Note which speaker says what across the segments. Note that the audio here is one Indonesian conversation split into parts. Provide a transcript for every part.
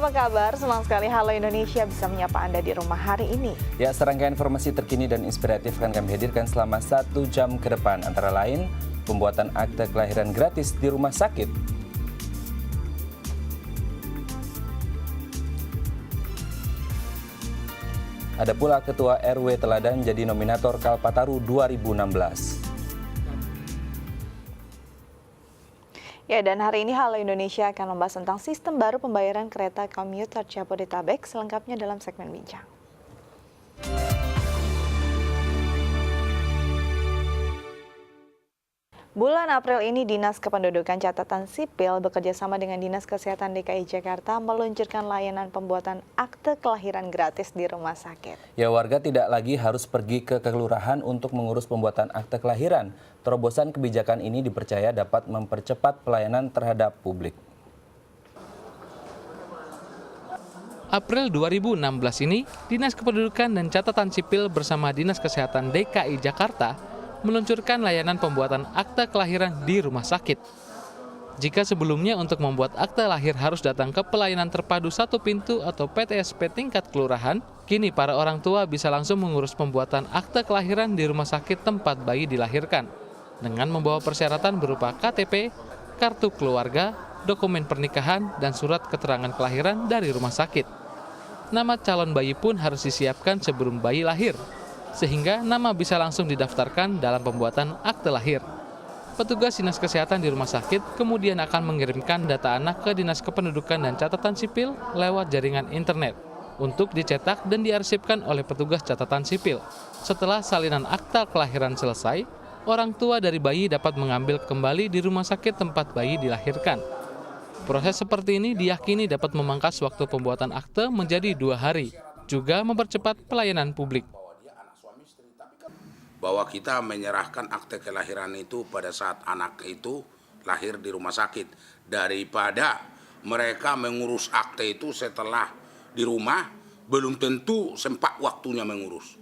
Speaker 1: apa kabar? Senang sekali Halo Indonesia bisa menyapa Anda di rumah hari ini.
Speaker 2: Ya, serangkaian informasi terkini dan inspiratif akan kami hadirkan selama 1 jam ke depan. Antara lain, pembuatan akte kelahiran gratis di rumah sakit. Ada pula Ketua RW Teladan jadi nominator Kalpataru 2016.
Speaker 1: Ya, dan hari ini Halo Indonesia akan membahas tentang sistem baru pembayaran kereta komuter Jabodetabek, selengkapnya dalam segmen Bincang. Bulan April ini Dinas Kependudukan Catatan Sipil bekerjasama dengan Dinas Kesehatan DKI Jakarta meluncurkan layanan pembuatan akte kelahiran gratis di rumah sakit.
Speaker 2: Ya, warga tidak lagi harus pergi ke kelurahan untuk mengurus pembuatan akte kelahiran. Terobosan kebijakan ini dipercaya dapat mempercepat pelayanan terhadap publik.
Speaker 3: April 2016 ini, Dinas Kependudukan dan Catatan Sipil bersama Dinas Kesehatan DKI Jakarta meluncurkan layanan pembuatan akte kelahiran di rumah sakit. Jika sebelumnya untuk membuat akte lahir harus datang ke pelayanan terpadu satu pintu atau PTSP tingkat kelurahan, kini para orang tua bisa langsung mengurus pembuatan akte kelahiran di rumah sakit tempat bayi dilahirkan, dengan membawa persyaratan berupa KTP, kartu keluarga, dokumen pernikahan, dan surat keterangan kelahiran dari rumah sakit. Nama calon bayi pun harus disiapkan sebelum bayi lahir, sehingga nama bisa langsung didaftarkan dalam pembuatan akte lahir. Petugas Dinas Kesehatan di rumah sakit kemudian akan mengirimkan data anak ke Dinas Kependudukan dan Catatan Sipil lewat jaringan internet untuk dicetak dan diarsipkan oleh petugas catatan sipil. Setelah salinan akta kelahiran selesai, orang tua dari bayi dapat mengambil kembali di rumah sakit tempat bayi dilahirkan. Proses seperti ini diyakini dapat memangkas waktu pembuatan akte menjadi 2 hari, juga mempercepat pelayanan publik.
Speaker 4: Bahwa kita menyerahkan akte kelahiran itu pada saat anak itu lahir di rumah sakit, daripada mereka mengurus akte itu setelah di rumah belum tentu sempat waktunya mengurus.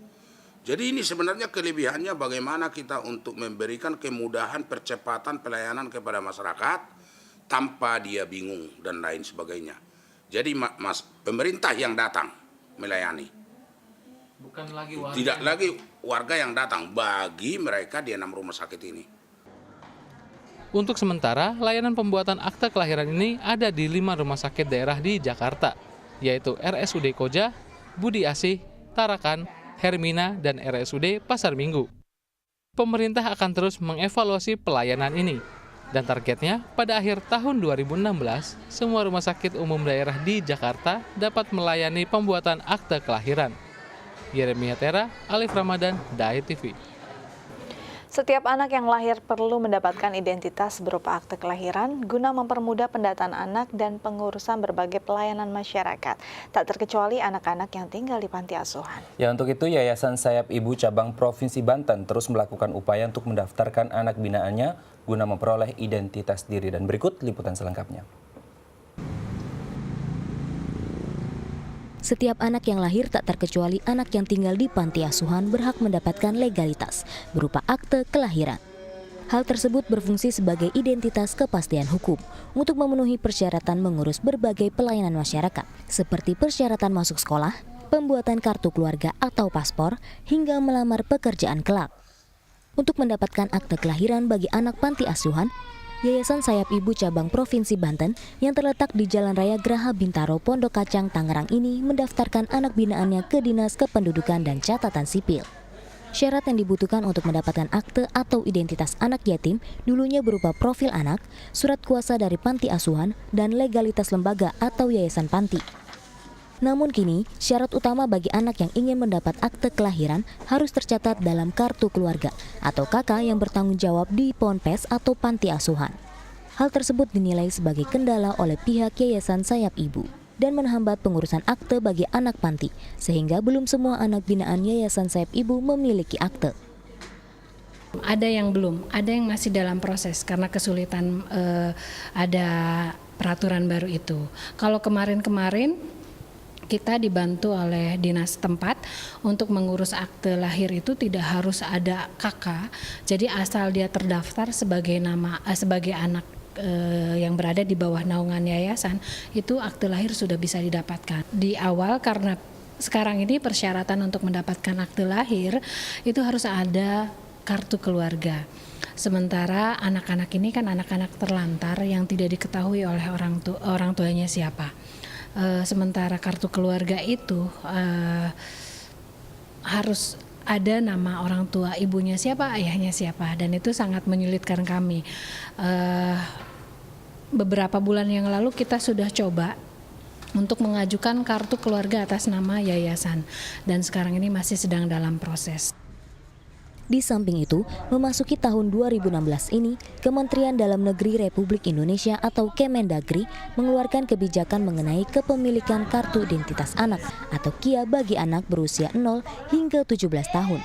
Speaker 4: Jadi ini sebenarnya kelebihannya bagaimana kita untuk memberikan kemudahan percepatan pelayanan kepada masyarakat tanpa dia bingung dan lain sebagainya. Jadi pemerintah yang datang melayani.
Speaker 3: Bukan lagi warga.
Speaker 4: Tidak lagi warga yang datang bagi mereka di 6 rumah sakit ini.
Speaker 3: Untuk sementara, layanan pembuatan akte kelahiran ini ada di 5 rumah sakit daerah di Jakarta, yaitu RSUD Koja, Budi Asih, Tarakan, Hermina, dan RSUD Pasar Minggu. Pemerintah akan terus mengevaluasi pelayanan ini, dan targetnya pada akhir tahun 2016, semua rumah sakit umum daerah di Jakarta dapat melayani pembuatan akte kelahiran. Yeremia Tera, Alif Ramadan, Dai TV.
Speaker 1: Setiap anak yang lahir perlu mendapatkan identitas berupa akte kelahiran guna mempermudah pendataan anak dan pengurusan berbagai pelayanan masyarakat, tak terkecuali anak-anak yang tinggal di panti asuhan.
Speaker 2: Ya, untuk itu Yayasan Sayap Ibu Cabang Provinsi Banten terus melakukan upaya untuk mendaftarkan anak binaannya guna memperoleh identitas diri. Dan berikut liputan selengkapnya.
Speaker 5: Setiap anak yang lahir, tak terkecuali anak yang tinggal di panti asuhan, berhak mendapatkan legalitas berupa akte kelahiran. Hal tersebut berfungsi sebagai identitas kepastian hukum untuk memenuhi persyaratan mengurus berbagai pelayanan masyarakat, seperti persyaratan masuk sekolah, pembuatan kartu keluarga atau paspor, hingga melamar pekerjaan kelak. Untuk mendapatkan akte kelahiran bagi anak panti asuhan, Yayasan Sayap Ibu Cabang Provinsi Banten yang terletak di Jalan Raya Graha Bintaro, Pondok Kacang, Tangerang ini mendaftarkan anak binaannya ke Dinas Kependudukan dan Catatan Sipil. Syarat yang dibutuhkan untuk mendapatkan akte atau identitas anak yatim dulunya berupa profil anak, surat kuasa dari panti asuhan, dan legalitas lembaga atau yayasan panti. Namun kini, syarat utama bagi anak yang ingin mendapat akte kelahiran harus tercatat dalam kartu keluarga atau KK yang bertanggung jawab di Ponpes atau panti asuhan. Hal tersebut dinilai sebagai kendala oleh pihak Yayasan Sayap Ibu dan menghambat pengurusan akte bagi anak panti, sehingga belum semua anak binaan Yayasan Sayap Ibu memiliki akte.
Speaker 6: Ada yang belum, ada yang masih dalam proses karena kesulitan ada peraturan baru itu. Kalau kemarin-kemarin kita dibantu oleh dinas tempat untuk mengurus akte lahir itu tidak harus ada KK. Jadi asal dia terdaftar sebagai sebagai anak yang berada di bawah naungan yayasan itu akte lahir sudah bisa didapatkan. Di awal karena sekarang ini persyaratan untuk mendapatkan akte lahir itu harus ada kartu keluarga. Sementara anak-anak ini kan anak-anak terlantar yang tidak diketahui oleh orang tuanya siapa. Sementara kartu keluarga itu harus ada nama orang tua, ibunya siapa, ayahnya siapa, dan itu sangat menyulitkan kami. Beberapa bulan yang lalu kita sudah coba untuk mengajukan kartu keluarga atas nama yayasan, dan sekarang ini masih sedang dalam proses.
Speaker 5: Di samping itu, memasuki tahun 2016 ini, Kementerian Dalam Negeri Republik Indonesia atau Kemendagri mengeluarkan kebijakan mengenai kepemilikan kartu identitas anak atau KIA bagi anak berusia 0 hingga 17 tahun.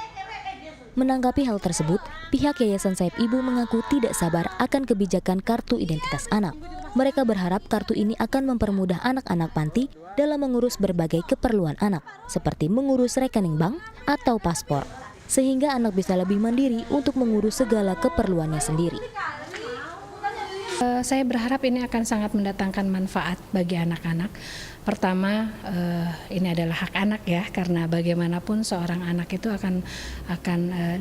Speaker 5: Menanggapi hal tersebut, pihak Yayasan Sayap Ibu mengaku tidak sabar akan kebijakan kartu identitas anak. Mereka berharap kartu ini akan mempermudah anak-anak panti dalam mengurus berbagai keperluan anak, seperti mengurus rekening bank atau paspor, sehingga anak bisa lebih mandiri untuk mengurus segala keperluannya sendiri.
Speaker 6: Saya berharap ini akan sangat mendatangkan manfaat bagi anak-anak. Pertama, ini adalah hak anak ya, karena bagaimanapun seorang anak itu akan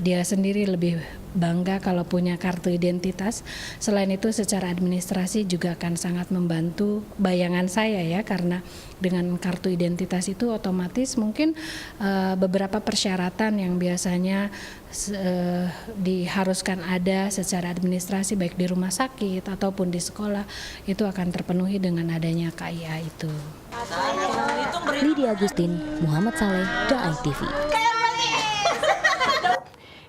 Speaker 6: dia sendiri lebih bangga kalau punya kartu identitas. Selain itu secara administrasi juga akan sangat membantu bayangan saya ya, karena dengan kartu identitas itu otomatis mungkin beberapa persyaratan yang biasanya diharuskan ada secara administrasi baik di rumah sakit ataupun di sekolah itu akan terpenuhi dengan adanya KIA itu.
Speaker 5: Lydia Agustin, Muhammad Saleh, DAI TV.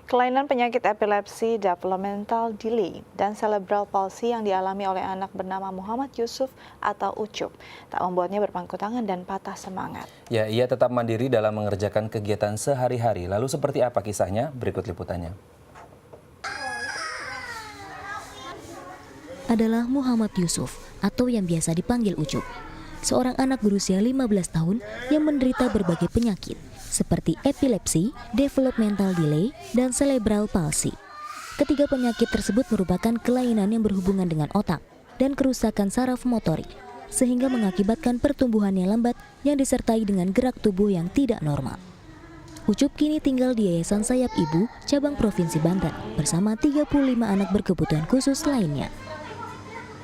Speaker 1: Kelainan penyakit epilepsi, developmental delay, dan cerebral palsy yang dialami oleh anak bernama Muhammad Yusuf atau Ucup tak membuatnya berpangku tangan dan patah semangat.
Speaker 2: Ya, ia tetap mandiri dalam mengerjakan kegiatan sehari-hari. Lalu seperti apa kisahnya? Berikut liputannya.
Speaker 5: Adalah Muhammad Yusuf atau yang biasa dipanggil Ucup. Seorang anak berusia 15 tahun yang menderita berbagai penyakit seperti epilepsi, developmental delay, dan cerebral palsy. Ketiga penyakit tersebut merupakan kelainan yang berhubungan dengan otak dan kerusakan saraf motorik, sehingga mengakibatkan pertumbuhannya lambat yang disertai dengan gerak tubuh yang tidak normal. Ucup kini tinggal di Yayasan Sayap Ibu, cabang Provinsi Banten, bersama 35 anak berkebutuhan khusus lainnya.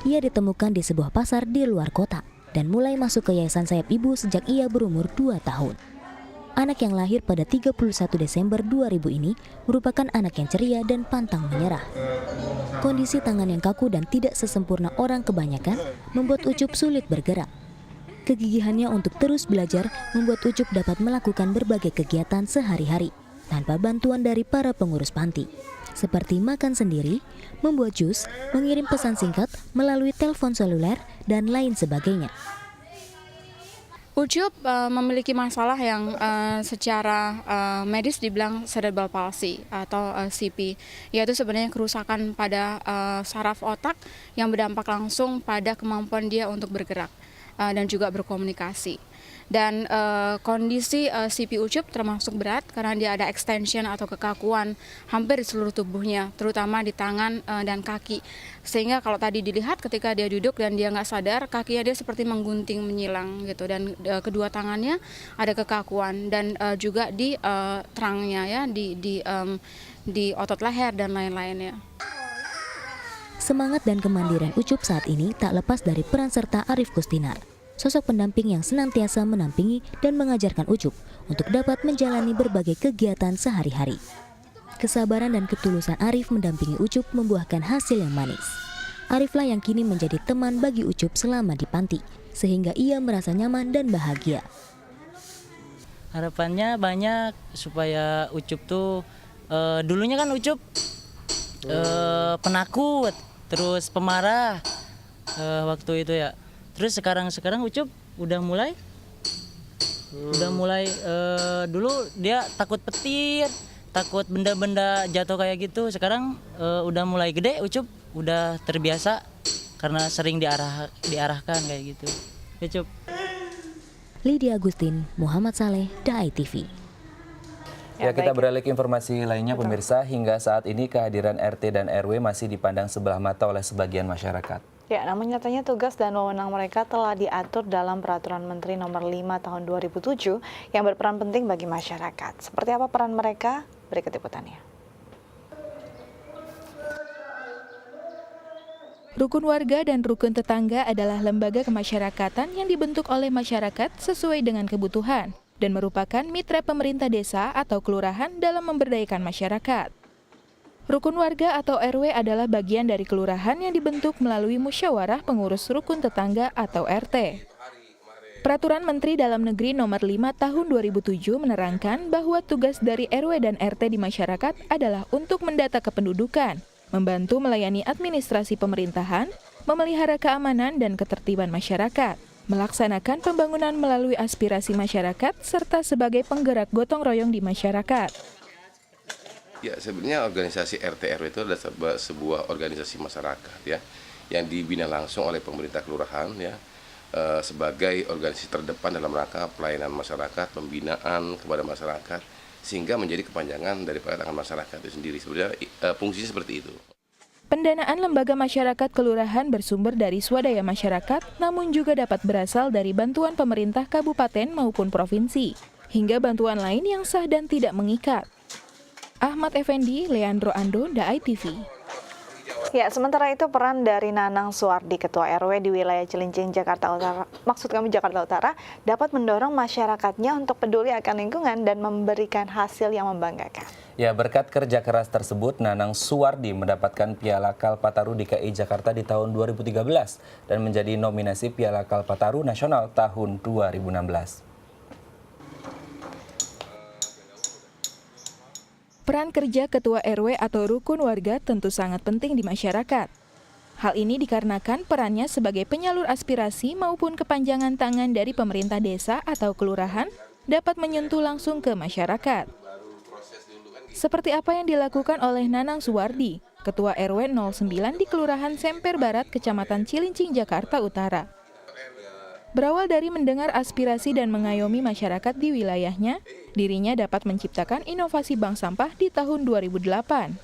Speaker 5: Ia ditemukan di sebuah pasar di luar kota dan mulai masuk ke Yayasan Sayap Ibu sejak ia berumur 2 tahun. Anak yang lahir pada 31 Desember 2000 ini merupakan anak yang ceria dan pantang menyerah. Kondisi tangan yang kaku dan tidak sesempurna orang kebanyakan membuat Ucup sulit bergerak. Kegigihannya untuk terus belajar membuat Ucup dapat melakukan berbagai kegiatan sehari-hari tanpa bantuan dari para pengurus panti, seperti makan sendiri, membuat jus, mengirim pesan singkat melalui telepon seluler, dan lain sebagainya.
Speaker 7: Ucup memiliki masalah yang secara medis dibilang cerebral palsy atau CP, yaitu sebenarnya kerusakan pada saraf otak yang berdampak langsung pada kemampuan dia untuk bergerak dan juga berkomunikasi. Dan kondisi CP Ucup termasuk berat karena dia ada extension atau kekakuan hampir di seluruh tubuhnya, terutama di tangan dan kaki. Sehingga kalau tadi dilihat ketika dia duduk dan dia nggak sadar, kakinya dia seperti menggunting menyilang gitu. Dan kedua tangannya ada kekakuan dan juga di terangnya ya, di otot leher dan lain-lainnya.
Speaker 5: Semangat dan kemandirian Ucup saat ini tak lepas dari peran serta Arif Kustinar, sosok pendamping yang senantiasa menampingi dan mengajarkan Ucup untuk dapat menjalani berbagai kegiatan sehari-hari. Kesabaran dan ketulusan Arif mendampingi Ucup membuahkan hasil yang manis. Ariflah yang kini menjadi teman bagi Ucup selama di panti, sehingga ia merasa nyaman dan bahagia.
Speaker 8: Harapannya banyak supaya Ucup tuh, dulunya kan Ucup penakut, terus pemarah waktu itu ya. Terus sekarang Ucup udah mulai dulu dia takut petir, takut benda-benda jatuh kayak gitu. Sekarang udah mulai gede, Ucup udah terbiasa karena sering diarahkan kayak gitu. Ucup.
Speaker 5: Lydia Agustin, Muhammad Saleh, DAI TV.
Speaker 2: Ya, kita beralih ke informasi lainnya pemirsa. Hingga saat ini kehadiran RT dan RW masih dipandang sebelah mata oleh sebagian masyarakat.
Speaker 1: Ya, namun nyatanya tugas dan wewenang mereka telah diatur dalam Peraturan Menteri Nomor 5 Tahun 2007 yang berperan penting bagi masyarakat. Seperti apa peran mereka? Berikut liputannya.
Speaker 9: Rukun warga dan rukun tetangga adalah lembaga kemasyarakatan yang dibentuk oleh masyarakat sesuai dengan kebutuhan dan merupakan mitra pemerintah desa atau kelurahan dalam memberdayakan masyarakat. Rukun warga atau RW adalah bagian dari kelurahan yang dibentuk melalui musyawarah pengurus rukun tetangga atau RT. Peraturan Menteri Dalam Negeri Nomor 5 Tahun 2007 menerangkan bahwa tugas dari RW dan RT di masyarakat adalah untuk mendata kependudukan, membantu melayani administrasi pemerintahan, memelihara keamanan dan ketertiban masyarakat, melaksanakan pembangunan melalui aspirasi masyarakat, serta sebagai penggerak gotong royong di masyarakat.
Speaker 10: Ya, sebenarnya organisasi RT RW itu adalah sebuah organisasi masyarakat ya, yang dibina langsung oleh pemerintah kelurahan ya, sebagai organisasi terdepan dalam rangka pelayanan masyarakat, pembinaan kepada masyarakat, sehingga menjadi kepanjangan daripada tangan masyarakat itu sendiri. Sebenarnya fungsinya seperti itu.
Speaker 9: Pendanaan lembaga masyarakat kelurahan bersumber dari swadaya masyarakat, namun juga dapat berasal dari bantuan pemerintah kabupaten maupun provinsi, hingga bantuan lain yang sah dan tidak mengikat. Ahmad Effendi, Leandro Ando, DAI TV.
Speaker 1: Ya, sementara itu peran dari Nanang Suwardi, Ketua RW di wilayah Cilincing, Jakarta Utara, maksud kami Jakarta Utara, dapat mendorong masyarakatnya untuk peduli akan lingkungan dan memberikan hasil yang membanggakan.
Speaker 2: Ya, berkat kerja keras tersebut, Nanang Suwardi mendapatkan Piala Kalpataru DKI Jakarta di tahun 2013 dan menjadi nominasi Piala Kalpataru Nasional tahun 2016.
Speaker 9: Peran kerja Ketua RW atau rukun warga tentu sangat penting di masyarakat. Hal ini dikarenakan perannya sebagai penyalur aspirasi maupun kepanjangan tangan dari pemerintah desa atau kelurahan dapat menyentuh langsung ke masyarakat. Seperti apa yang dilakukan oleh Nanang Suwardi, Ketua RW 09 di Kelurahan Semper Barat, Kecamatan Cilincing, Jakarta Utara. Berawal dari mendengar aspirasi dan mengayomi masyarakat di wilayahnya, dirinya dapat menciptakan inovasi bank sampah di tahun 2008.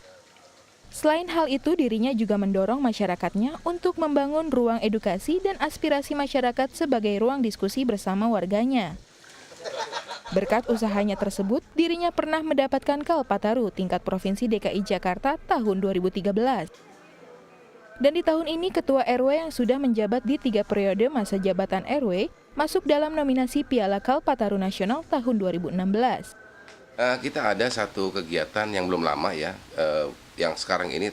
Speaker 9: Selain hal itu, dirinya juga mendorong masyarakatnya untuk membangun ruang edukasi dan aspirasi masyarakat sebagai ruang diskusi bersama warganya. Berkat usahanya tersebut, dirinya pernah mendapatkan Kalpataru tingkat Provinsi DKI Jakarta tahun 2013. Dan di tahun ini, Ketua RW yang sudah menjabat di 3 periode masa jabatan RW masuk dalam nominasi Piala Kalpataru Nasional tahun 2016.
Speaker 10: Kita ada satu kegiatan yang belum lama ya, yang sekarang ini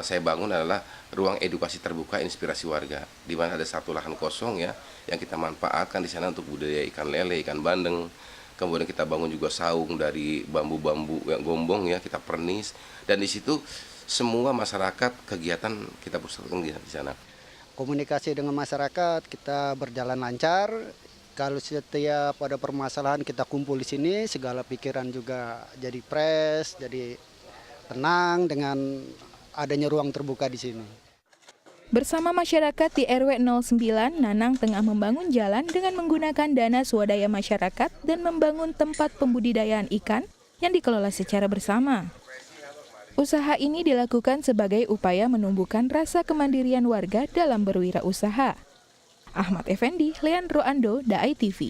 Speaker 10: saya bangun adalah ruang edukasi terbuka inspirasi warga, di mana ada satu lahan kosong ya, yang kita manfaatkan di sana untuk budidaya ikan lele, ikan bandeng. Kemudian kita bangun juga saung dari bambu-bambu yang gombong ya, kita pernis, dan di situ semua masyarakat kegiatan kita pusatkan di sana.
Speaker 11: Komunikasi dengan masyarakat kita berjalan lancar. Kalau setiap ada permasalahan kita kumpul di sini, segala pikiran juga jadi fresh, jadi tenang dengan adanya ruang terbuka di sini.
Speaker 9: Bersama masyarakat di RW 09, Nanang tengah membangun jalan dengan menggunakan dana swadaya masyarakat dan membangun tempat pembudidayaan ikan yang dikelola secara bersama. Usaha ini dilakukan sebagai upaya menumbuhkan rasa kemandirian warga dalam berwirausaha. Ahmad Effendi, Leandro Ando, DAI TV.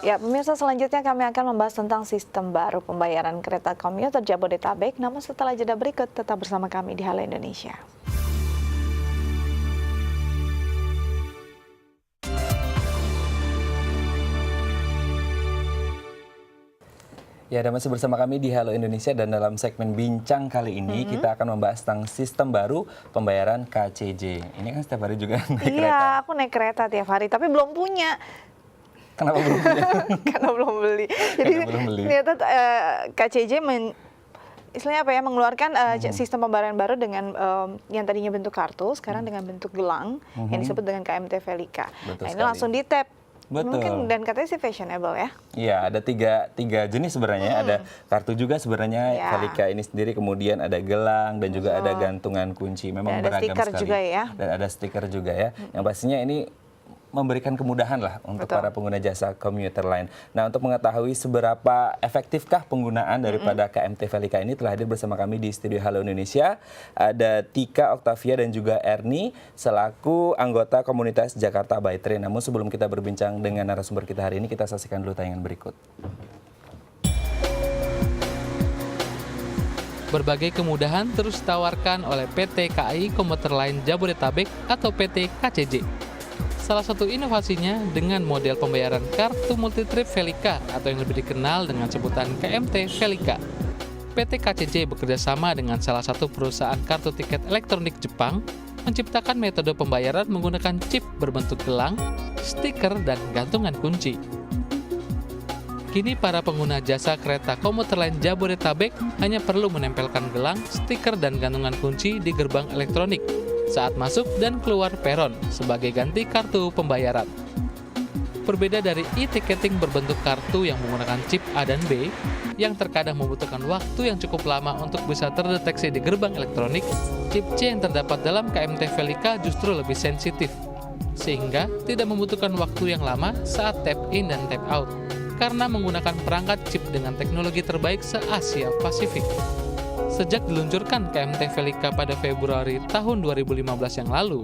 Speaker 1: Ya, pemirsa, selanjutnya kami akan membahas tentang sistem baru pembayaran kereta komuter Jabodetabek. Namun setelah jeda berikut, tetap bersama kami di Halo Indonesia.
Speaker 2: Ya, dan masih bersama kami di Halo Indonesia, dan dalam segmen bincang kali ini kita akan membahas tentang sistem baru pembayaran KCJ. Ini kan setiap hari juga naik kereta.
Speaker 1: Iya, aku naik kereta tiap hari, tapi belum punya.
Speaker 2: Kenapa belum punya?
Speaker 1: Karena belum beli. Jadi ternyata KCJ istilahnya apa ya, mengeluarkan sistem pembayaran baru dengan yang tadinya bentuk kartu, sekarang dengan bentuk gelang yang disebut dengan KMT Velika. Nah, ini langsung di-tap.
Speaker 2: Betul.
Speaker 1: Mungkin, dan katanya sih fashionable ya.
Speaker 2: Iya, ada tiga jenis sebenarnya. Ada kartu juga sebenarnya, Velika ini sendiri, kemudian ada gelang dan juga ada gantungan kunci. Memang
Speaker 1: dan ada
Speaker 2: beragam
Speaker 1: stiker
Speaker 2: sekali.
Speaker 1: Juga ya.
Speaker 2: Dan ada stiker juga ya. Yang pastinya ini memberikan kemudahan lah untuk para pengguna jasa komuter lain. Nah, untuk mengetahui seberapa efektifkah penggunaan daripada KMT Velika ini, telah hadir bersama kami di studio Halo Indonesia. Ada Tika, Octavia, dan juga Erni selaku anggota komunitas Jakarta by Train. Namun sebelum kita berbincang dengan narasumber kita hari ini, kita saksikan dulu tayangan berikut.
Speaker 3: Berbagai kemudahan terus ditawarkan oleh PT KAI Komuter Line Jabodetabek atau PT KCJ. Salah satu inovasinya dengan model pembayaran kartu multitrip Velika atau yang lebih dikenal dengan sebutan KMT Velika. PT KCJ bekerjasama dengan salah satu perusahaan kartu tiket elektronik Jepang menciptakan metode pembayaran menggunakan chip berbentuk gelang, stiker, dan gantungan kunci. Kini para pengguna jasa kereta komuter lain Jabodetabek hanya perlu menempelkan gelang, stiker, dan gantungan kunci di gerbang elektronik saat masuk dan keluar peron sebagai ganti kartu pembayaran. Berbeda dari e-ticketing berbentuk kartu yang menggunakan chip A dan B, yang terkadang membutuhkan waktu yang cukup lama untuk bisa terdeteksi di gerbang elektronik, chip C yang terdapat dalam KMT Velika justru lebih sensitif, sehingga tidak membutuhkan waktu yang lama saat tap in dan tap out, karena menggunakan perangkat chip dengan teknologi terbaik se-Asia Pasifik. Sejak diluncurkan KMT Velika pada Februari tahun 2015 yang lalu,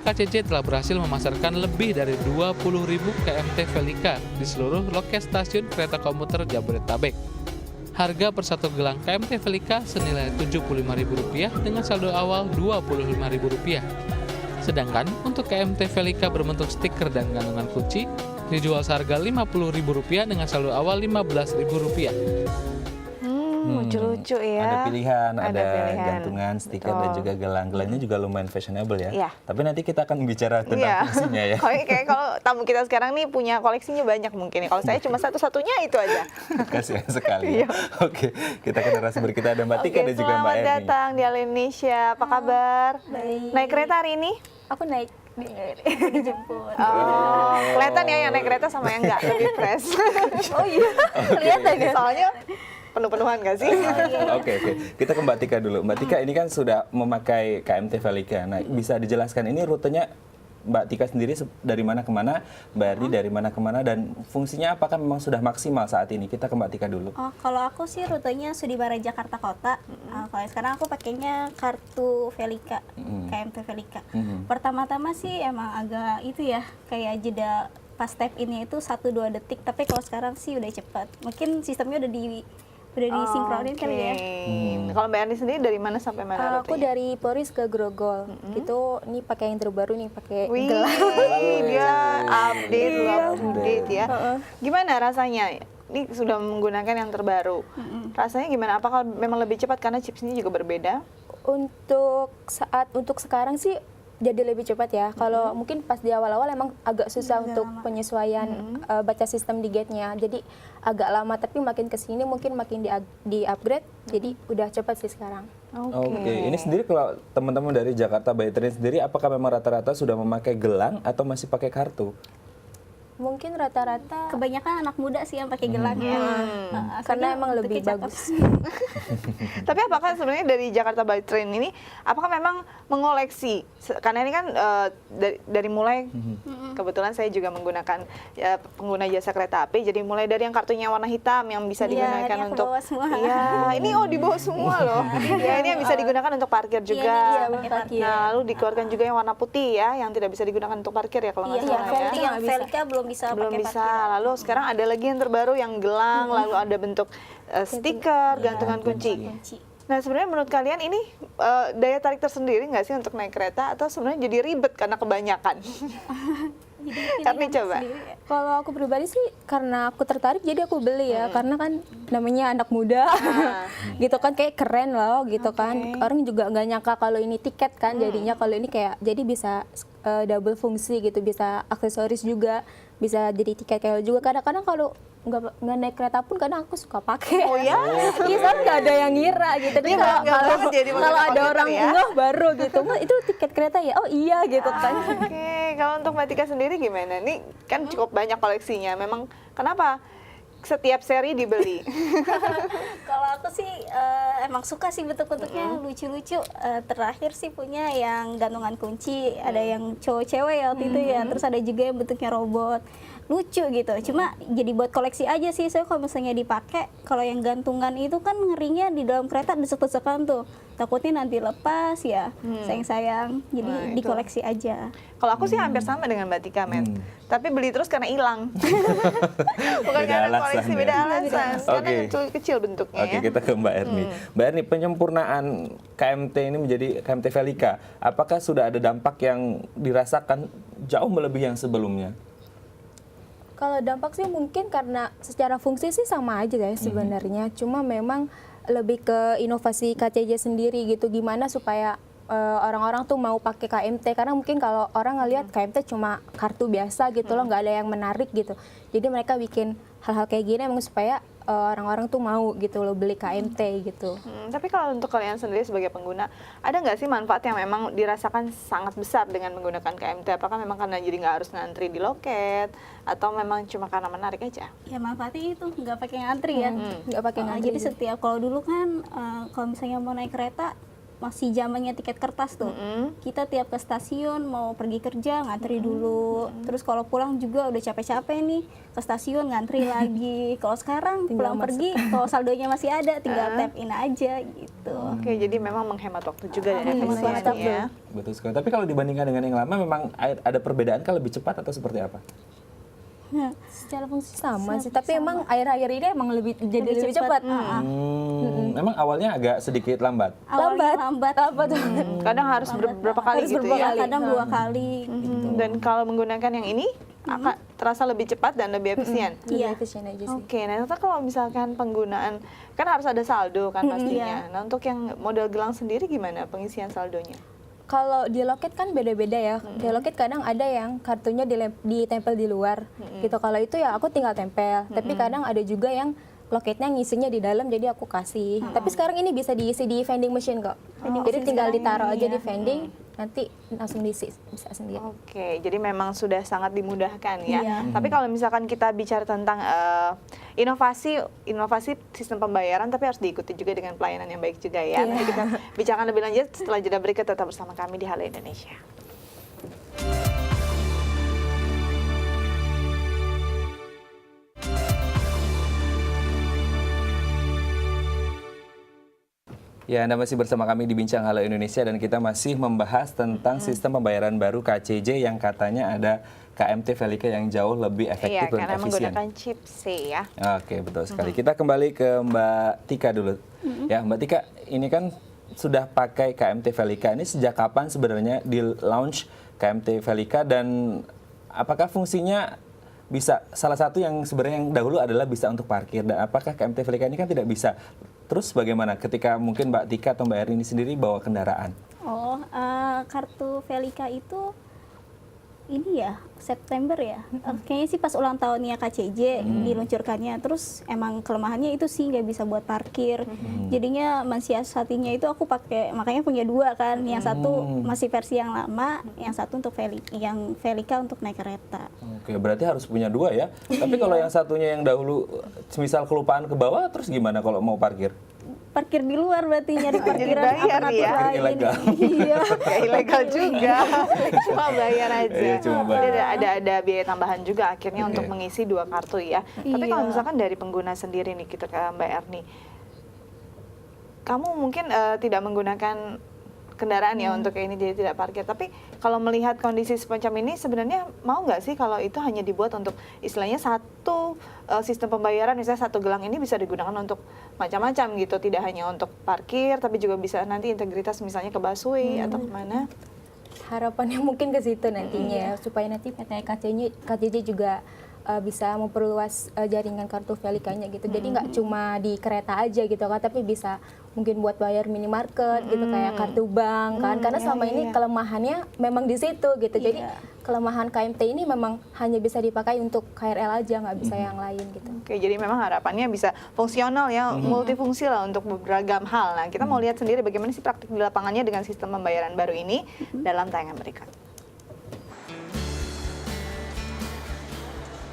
Speaker 3: KCJ telah berhasil memasarkan lebih dari 20.000 KMT Velika di seluruh loket stasiun kereta komuter Jabodetabek. Harga per satu gelang KMT Velika senilai Rp75.000 dengan saldo awal Rp25.000. Sedangkan untuk KMT Velika berbentuk stiker dan gantungan kunci dijual seharga Rp50.000 dengan saldo awal Rp15.000.
Speaker 1: Lucu-lucu ya.
Speaker 2: Ada pilihan, ada gantungan, stiker, dan juga gelang. Gelangnya juga lumayan fashionable ya.
Speaker 1: Iya.
Speaker 2: Tapi nanti kita akan bicara tentang fungsinya ya.
Speaker 1: Kayak kalau tamu kita sekarang nih punya koleksinya banyak mungkin. Kalau saya cuma satu-satunya itu aja.
Speaker 2: Kasihan sekali ya. Oke, kita ke narasumber kita, ada Mbak Tika dan juga Mbak Erni.
Speaker 1: Selamat datang di Halo Indonesia. Apa kabar?
Speaker 12: Baik.
Speaker 1: Naik kereta hari ini?
Speaker 12: Aku naik dijemput.
Speaker 1: Oh, kelihatan ya yang naik kereta sama yang enggak, lebih fresh.
Speaker 12: Oh iya, kelihatan ya.
Speaker 1: Soalnya penuh-penuhan nggak sih?
Speaker 2: Oke. Kita ke Mbak Tika dulu. Mbak Tika ini kan sudah memakai KMT Velika. Nah, bisa dijelaskan ini rutenya Mbak Tika sendiri dari mana ke mana, Mbak Erni dari mana ke mana, dan fungsinya apakah memang sudah maksimal saat ini? Kita ke Mbak Tika dulu.
Speaker 12: Oh, kalau aku sih rutenya Sudibara Jakarta Kota. Kalau sekarang aku pakainya kartu Velika, KMT Velika. Pertama-tama sih emang agak itu ya, kayak jeda pas tap ini itu 1-2 detik. Tapi kalau sekarang sih udah cepat. Mungkin sistemnya udah disinkronin kali ya.
Speaker 1: Kalau Mbak Erni sendiri dari mana sampai mana?
Speaker 12: Aku dari Polris ke Grogol. Gitu, ini pakai yang terbaru nih, pakai gelang.
Speaker 1: Dia update ya. Gimana rasanya? Ini sudah menggunakan yang terbaru. Rasanya gimana? Apakah memang lebih cepat karena chips ini juga berbeda?
Speaker 12: Untuk sekarang sih jadi lebih cepat ya. Kalau mungkin pas di awal-awal emang agak susah untuk penyesuaian baca sistem di gate-nya. Jadi agak lama, tapi makin kesini mungkin makin di upgrade. Jadi udah cepat sih sekarang.
Speaker 2: Oke. Ini sendiri kalau teman-teman dari Jakarta by Train sendiri, apakah memang rata-rata sudah memakai gelang atau masih pakai kartu?
Speaker 12: Mungkin rata-rata
Speaker 7: Kebanyakan anak muda sih yang pakai gelang ya.
Speaker 12: karena emang lebih bagus.
Speaker 1: Tapi apakah sebenarnya dari Jakarta by Train ini, apakah memang mengoleksi? Karena ini kan dari mulai, kebetulan saya juga menggunakan pengguna jasa kereta api, jadi mulai dari yang kartunya warna hitam yang bisa digunakan untuk ini dibawa semua loh. Ya, ini yang bisa digunakan untuk parkir juga. Nah, lalu dikeluarkan juga yang warna putih ya, yang tidak bisa digunakan untuk parkir ya kalau nggak salah ya.
Speaker 12: Yang Velika belum bisa
Speaker 1: Lalu sekarang ada lagi yang terbaru yang gelang, lalu ada bentuk stiker, gantungan kunci. Nah, sebenarnya menurut kalian ini daya tarik tersendiri nggak sih untuk naik kereta, atau sebenarnya jadi ribet karena kebanyakan? Kami coba.
Speaker 12: Kalau aku pribadi sih karena aku tertarik jadi aku beli ya, karena kan namanya anak muda, gitu kan, kayak keren loh gitu kan. Orang juga nggak nyangka kalau ini tiket kan, jadinya kalau ini kayak jadi bisa double fungsi gitu, bisa aksesoris juga, bisa jadi tiket kayak juga. Kadang-kadang kalau nggak naik kereta pun kadang aku suka pakai.
Speaker 1: Oh ya?
Speaker 12: Iya kan, nggak ada yang ngira gitu. Jadi kalau ada orang ngeh baru gitu, itu tiket kereta ya? Oh iya gitu kan.
Speaker 1: Oke, kalau untuk Mbak Tika sendiri gimana? Ini kan cukup banyak koleksinya. Memang kenapa setiap seri dibeli?
Speaker 12: Kalau aku sih
Speaker 13: emang suka sih bentuk-bentuknya lucu-lucu. Terakhir sih punya yang gantungan kunci, ada yang cowok-cewek ya waktu itu ya. Terus ada juga yang bentuknya robot. Lucu gitu. Cuma jadi buat koleksi aja sih. Saya kalau misalnya dipakai, kalau yang gantungan itu kan ngerinya di dalam kereta desek-desekan tuh. Takutnya nanti lepas ya. Sayang-sayang. Jadi dikoleksi aja.
Speaker 1: Kalau aku sih hampir sama dengan Mbak Tika, men. Tapi beli terus karena hilang. Bukan
Speaker 2: Beda
Speaker 1: karena
Speaker 2: alasan
Speaker 1: koleksi,
Speaker 2: ya?
Speaker 1: beda alasan. Karena
Speaker 2: Oke.
Speaker 1: kecil bentuknya
Speaker 2: Oke,
Speaker 1: ya.
Speaker 2: kita ke Mbak Erni. Mbak Erni, penyempurnaan KMT ini menjadi KMT Velika, apakah sudah ada dampak yang dirasakan jauh melebihi yang sebelumnya?
Speaker 12: Kalau dampak sih mungkin karena secara fungsi sih sama aja ya sebenarnya. Cuma memang lebih ke inovasi KCJ sendiri gitu. Gimana supaya orang-orang tuh mau pakai KMT. Karena mungkin kalau orang ngelihat KMT cuma kartu biasa gitu loh, nggak ada yang menarik gitu. Jadi mereka bikin hal-hal kayak gini emang supaya orang-orang tuh mau gitu loh beli KMT gitu.
Speaker 1: Tapi kalau untuk kalian sendiri sebagai pengguna, ada nggak sih manfaat yang memang dirasakan sangat besar dengan menggunakan KMT? Apakah memang karena jadi nggak harus ngantri di loket, atau memang cuma karena menarik aja?
Speaker 13: Ya manfaatnya itu nggak pakai ngantri ya.
Speaker 12: Nggak pakai ngantri.
Speaker 13: Jadi setiap, kalau dulu kan kalau misalnya mau naik kereta masih zamannya tiket kertas tuh. Kita tiap ke stasiun mau pergi kerja ngantri dulu. Terus kalau pulang juga udah capek-capek nih ke stasiun ngantri lagi. Kalau sekarang pulang pergi kalau saldonya masih ada tinggal tap in aja gitu.
Speaker 1: Oke, jadi memang menghemat waktu juga dan
Speaker 13: Menghemat
Speaker 1: efisien
Speaker 13: waktu.
Speaker 1: ya.
Speaker 2: Betul sekali. Tapi kalau dibandingkan dengan yang lama, memang ada perbedaan kah, lebih cepat atau seperti apa?
Speaker 12: Secara fungsi sama sih, tapi emang akhir-akhir ini emang jadi lebih cepat.
Speaker 2: Memang awalnya agak sedikit lambat.
Speaker 13: Lambat.
Speaker 1: Kadang harus berapa kali
Speaker 12: Harus
Speaker 1: gitu
Speaker 12: berapa
Speaker 1: ya.
Speaker 12: kali.
Speaker 13: Kadang 2 kali.
Speaker 1: Dan kalau menggunakan yang ini akan terasa lebih cepat dan lebih efisien.
Speaker 12: Lebih efisien aja sih.
Speaker 1: Oke, nah ternyata kalau misalkan penggunaan, kan harus ada saldo kan pastinya. Nah untuk yang model gelang sendiri gimana pengisian saldonya?
Speaker 12: Kalau di loket kan beda-beda ya. Di loket kadang ada yang kartunya ditempel di luar gitu. Kalau itu ya aku tinggal tempel. Tapi kadang ada juga yang loketnya ngisinya di dalam, jadi aku kasih. Tapi sekarang ini bisa diisi di vending machine kok. Jadi tinggal ditaruh aja di vending, nanti langsung diisi bisa sendiri.
Speaker 1: Oke, jadi memang sudah sangat dimudahkan ya.
Speaker 12: Iya.
Speaker 1: Tapi kalau misalkan kita bicara tentang inovasi sistem pembayaran, tapi harus diikuti juga dengan pelayanan yang baik juga ya. Nanti kita bicarakan lebih lanjut setelah jeda berikut, tetap bersama kami di Halo Indonesia.
Speaker 2: Ya, Anda masih bersama kami di Bincang Halo Indonesia dan kita masih membahas tentang sistem pembayaran baru KCJ yang katanya ada KMT Velika yang jauh lebih efektif dan
Speaker 1: karena
Speaker 2: efisien.
Speaker 1: menggunakan chip C ya.
Speaker 2: Oke, betul sekali. Kita kembali ke Mbak Tika dulu. Ya, Mbak Tika, ini kan sudah pakai KMT Velika. Ini sejak kapan sebenarnya di launch KMT Velika, dan apakah fungsinya bisa, salah satu yang sebenarnya yang dahulu adalah bisa untuk parkir, dan apakah KMT Velika ini kan tidak bisa? Terus bagaimana ketika mungkin Mbak Tika atau Mbak Erni sendiri bawa kendaraan?
Speaker 13: Kartu Velika itu ini ya September ya. Kayaknya sih pas ulang tahunnya KCJ diluncurkannya. Terus emang kelemahannya itu sih nggak bisa buat parkir. Jadinya mensiasatinya itu aku pakai, makanya punya 2 kan. Yang satu masih versi yang lama, yang satu untuk yang Velika untuk naik kereta.
Speaker 2: Oke, berarti harus punya 2 ya. Tapi kalau yang satunya yang dahulu misal kelupaan ke bawah, terus gimana kalau mau parkir?
Speaker 13: Parkir di luar berarti, nyari parkiran
Speaker 1: bayar
Speaker 13: alternatif
Speaker 1: ya?
Speaker 13: lain.
Speaker 2: Ilegal.
Speaker 13: Iya.
Speaker 1: Kayak ilegal juga, cuma bayar aja.
Speaker 2: Iya, cuma bayar.
Speaker 1: Jadi ada biaya tambahan juga akhirnya untuk mengisi 2 kartu ya. Tapi kalau misalkan dari pengguna sendiri nih, kita ke Mbak Erni, kamu mungkin tidak menggunakan kendaraan ya untuk ini, jadi tidak parkir. Tapi kalau melihat kondisi semacam ini, sebenarnya mau nggak sih kalau itu hanya dibuat untuk istilahnya satu sistem pembayaran, misalnya satu gelang ini bisa digunakan untuk macam-macam gitu, tidak hanya untuk parkir, tapi juga bisa nanti integritas misalnya ke busway atau kemana?
Speaker 12: Harapannya mungkin ke situ nantinya ya, supaya nanti PT KCJ juga bisa memperluas jaringan kartu Velikanya gitu. Jadi nggak cuma di kereta aja gitu kan, tapi bisa mungkin buat bayar minimarket gitu, kayak kartu bank kan. Karena selama ini kelemahannya memang di situ gitu. Jadi kelemahan KMT ini memang hanya bisa dipakai untuk KRL aja, nggak bisa yang lain gitu.
Speaker 1: Oke, jadi memang harapannya bisa fungsional ya, multifungsi lah untuk beragam hal. Nah, kita mau lihat sendiri bagaimana sih praktik di lapangannya dengan sistem pembayaran baru ini dalam tayangan berikut.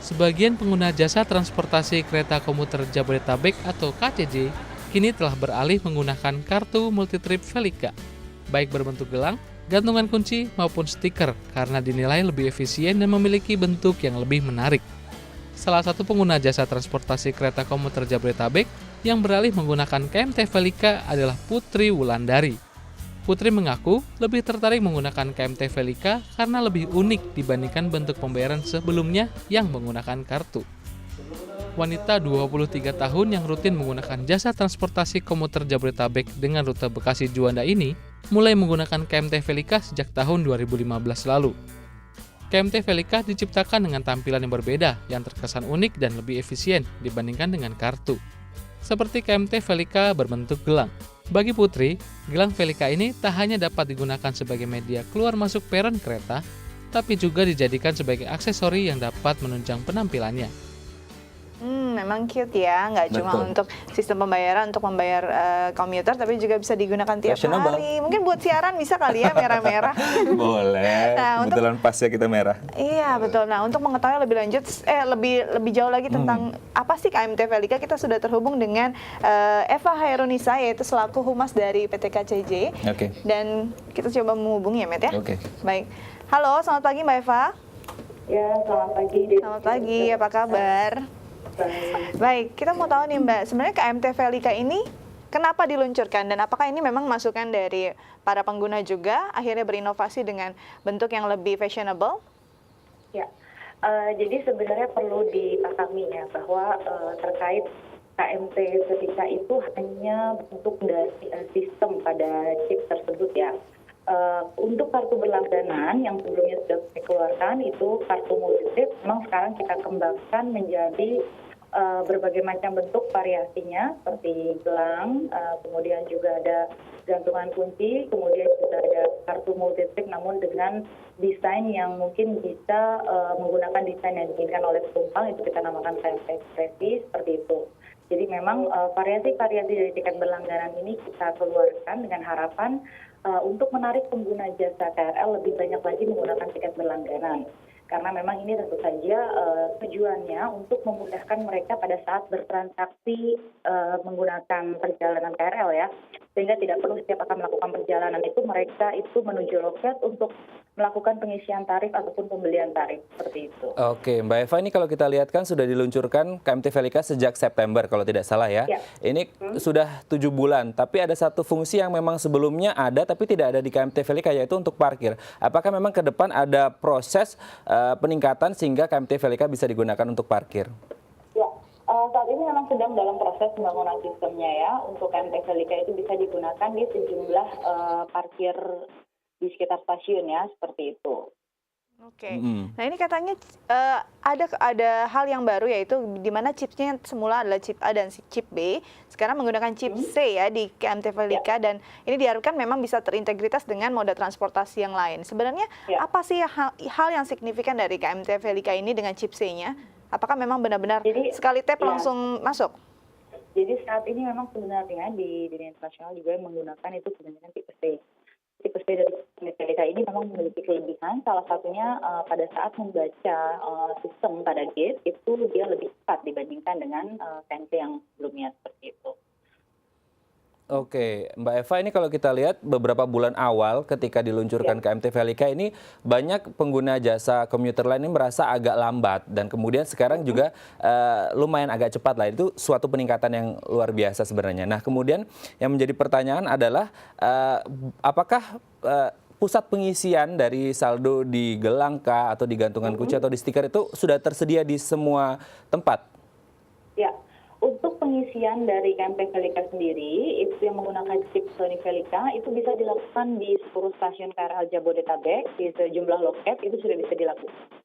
Speaker 3: Sebagian pengguna jasa transportasi kereta komuter Jabodetabek atau KCJ kini telah beralih menggunakan kartu multitrip Velika, baik berbentuk gelang, gantungan kunci, maupun stiker karena dinilai lebih efisien dan memiliki bentuk yang lebih menarik. Salah satu pengguna jasa transportasi kereta komuter Jabodetabek yang beralih menggunakan KMT Velika adalah Putri Wulandari. Putri mengaku lebih tertarik menggunakan KMT Velika karena lebih unik dibandingkan bentuk pembayaran sebelumnya yang menggunakan kartu. Wanita 23 tahun yang rutin menggunakan jasa transportasi komuter Jabodetabek dengan rute Bekasi Juanda ini mulai menggunakan KMT Velika sejak tahun 2015 lalu. KMT Velika diciptakan dengan tampilan yang berbeda yang terkesan unik dan lebih efisien dibandingkan dengan kartu. Seperti KMT Velika berbentuk gelang. Bagi Putri, gelang Velika ini tak hanya dapat digunakan sebagai media keluar masuk peron kereta, tapi juga dijadikan sebagai aksesori yang dapat menunjang penampilannya.
Speaker 1: Memang cute ya, nggak cuma untuk sistem pembayaran untuk membayar komuter, tapi juga bisa digunakan tiap hari. Mungkin buat siaran bisa kali ya, merah-merah.
Speaker 2: Boleh,
Speaker 1: Nah,
Speaker 2: kebetulan pas ya kita merah.
Speaker 1: Iya betul. Nah, untuk mengetahui lebih lanjut, lebih jauh lagi tentang apa sih KMT Velika, kita sudah terhubung dengan Eva Hairunisa, yaitu selaku humas dari PT KCJ.
Speaker 2: Oke.
Speaker 1: Dan kita coba menghubungi ya, Met ya.
Speaker 2: Oke.
Speaker 1: Baik. Halo, selamat pagi Mbak Eva.
Speaker 14: Ya, selamat pagi.
Speaker 1: Selamat pagi, apa kabar? Baik, kita mau tahu nih Mbak, sebenarnya KMT Velika ini kenapa diluncurkan dan apakah ini memang masukan dari para pengguna juga akhirnya berinovasi dengan bentuk yang lebih fashionable?
Speaker 14: Ya, jadi sebenarnya perlu dipahami ya bahwa terkait KMT Velika itu hanya bentuk dari sistem pada chip tersebut ya. Untuk kartu berlangganan yang sebelumnya sudah dikeluarkan itu kartu multitrip, memang sekarang kita kembangkan menjadi berbagai macam bentuk variasinya seperti gelang, kemudian juga ada gantungan kunci, kemudian juga ada kartu multitrip namun dengan desain yang mungkin bisa menggunakan desain yang diinginkan oleh penumpang, itu kita namakan KMT Ekspresi seperti itu. Jadi memang variasi-variasi dari tiket berlangganan ini kita keluarkan dengan harapan untuk menarik pengguna jasa KRL lebih banyak lagi menggunakan tiket berlangganan. Karena memang ini tentu saja tujuannya untuk memudahkan mereka pada saat bertransaksi menggunakan perjalanan KRL ya. Sehingga tidak perlu setiap akan melakukan perjalanan itu mereka itu menuju loket untuk melakukan pengisian tarif ataupun pembelian tarif seperti itu.
Speaker 2: Oke, Mbak Eva, ini kalau kita lihat kan sudah diluncurkan KMT Velika sejak September kalau tidak salah ya. Ini sudah 7 bulan, tapi ada satu fungsi yang memang sebelumnya ada tapi tidak ada di KMT Velika, yaitu untuk parkir. Apakah memang ke depan ada proses peningkatan sehingga KMT Velika bisa digunakan untuk parkir?
Speaker 14: Ya, saat ini memang sedang dalam proses pembangunan sistemnya ya. Untuk KMT Velika itu bisa digunakan di sejumlah parkir di sekitar stasiun ya, seperti itu.
Speaker 1: Oke. Nah ini katanya ada hal yang baru, yaitu di mana chipsnya semula adalah chip A dan chip B, sekarang menggunakan chip C ya di KMT Velika, dan ini diharapkan memang bisa terintegritas dengan moda transportasi yang lain. Sebenarnya apa sih hal yang signifikan dari KMT Velika ini dengan chip C-nya? Apakah memang benar-benar sekali tap langsung masuk?
Speaker 14: Jadi saat ini memang sebenarnya di dunia internasional juga menggunakan itu sebenarnya tipe C. Tipe C dari Velika ini memang memiliki kelebihan, salah satunya pada saat membaca sistem pada gate itu dia lebih cepat dibandingkan dengan KMT yang sebelumnya seperti itu.
Speaker 2: Oke, Mbak Eva, ini kalau kita lihat beberapa bulan awal ketika diluncurkan KMT Velika ini banyak pengguna jasa komuter lain ini merasa agak lambat dan kemudian sekarang juga lumayan agak cepat lah. Itu suatu peningkatan yang luar biasa sebenarnya. Nah, kemudian yang menjadi pertanyaan adalah apakah pusat pengisian dari saldo di gelang kah atau di gantungan kunci atau di stiker itu sudah tersedia di semua tempat?
Speaker 14: Ya. Untuk pengisian dari KMT Velika sendiri, itu yang menggunakan chip Sony Velika, itu bisa dilakukan di 10 stasiun KRL Jabodetabek, di sejumlah loket, itu sudah bisa dilakukan.